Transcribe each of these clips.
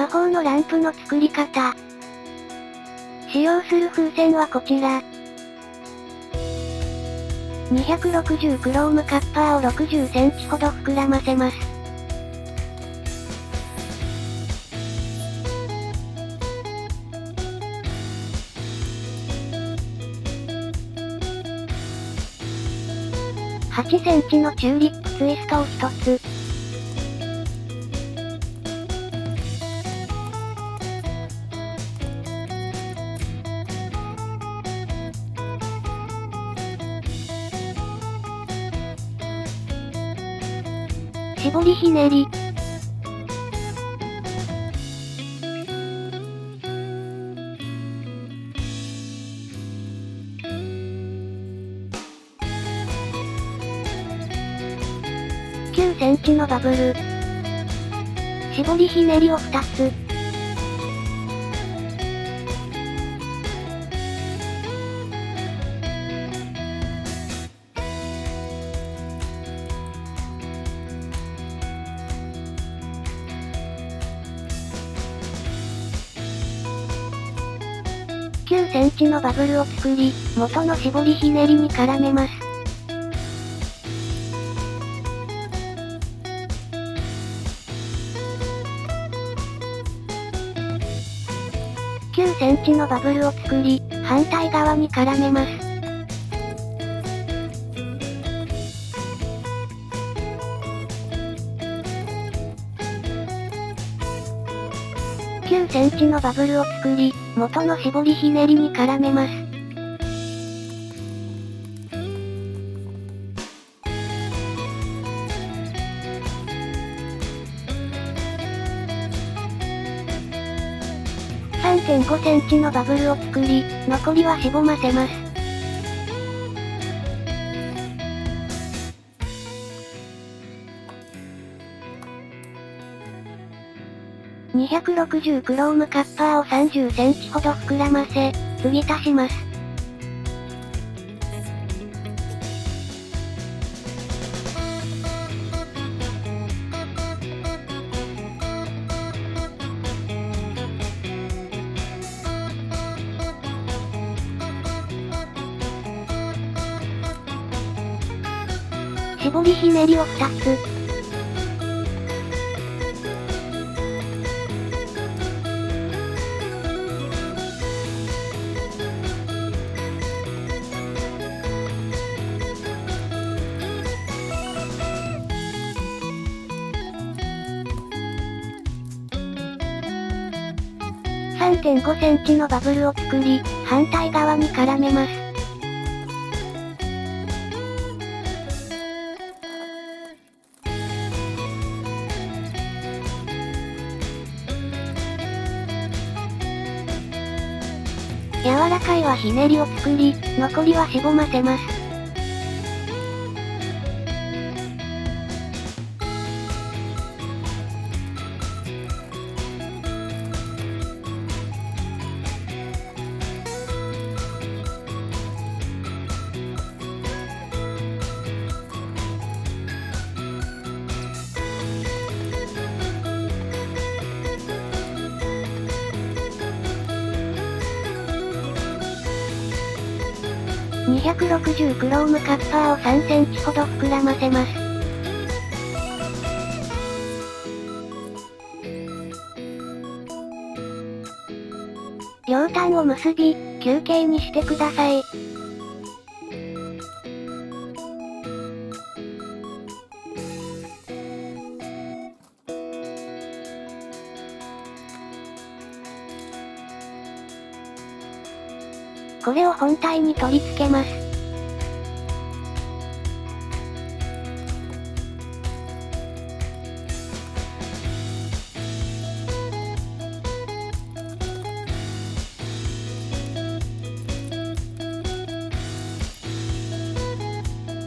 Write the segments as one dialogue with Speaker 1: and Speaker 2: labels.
Speaker 1: 方のランプの作り方。使用する風船はこちら。260クロームカッパーを60センチほど膨らませます。8センチのチューリップツイストを1つ。絞りひねり。9センチのバブル。絞りひねりを2つ。9センチのバブルを作り、元の絞りひねりに絡めます。9センチのバブルを作り、反対側に絡めます。9センチのバブルを作り、元の絞りひねりに絡めます。3.5 センチのバブルを作り、残りはしぼませます。260クロームカッパーを30センチほど膨らませ、継ぎ足します。絞りひねりを2つ。3.5 センチのバブルを作り、反対側に絡めます。柔らかいはひねりを作り、残りはしぼませます。260クロームカッパーを3センチほど膨らませます。両端を結び、球形にしてください。これを本体に取り付けます。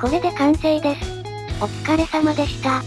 Speaker 1: これで完成です。お疲れ様でした。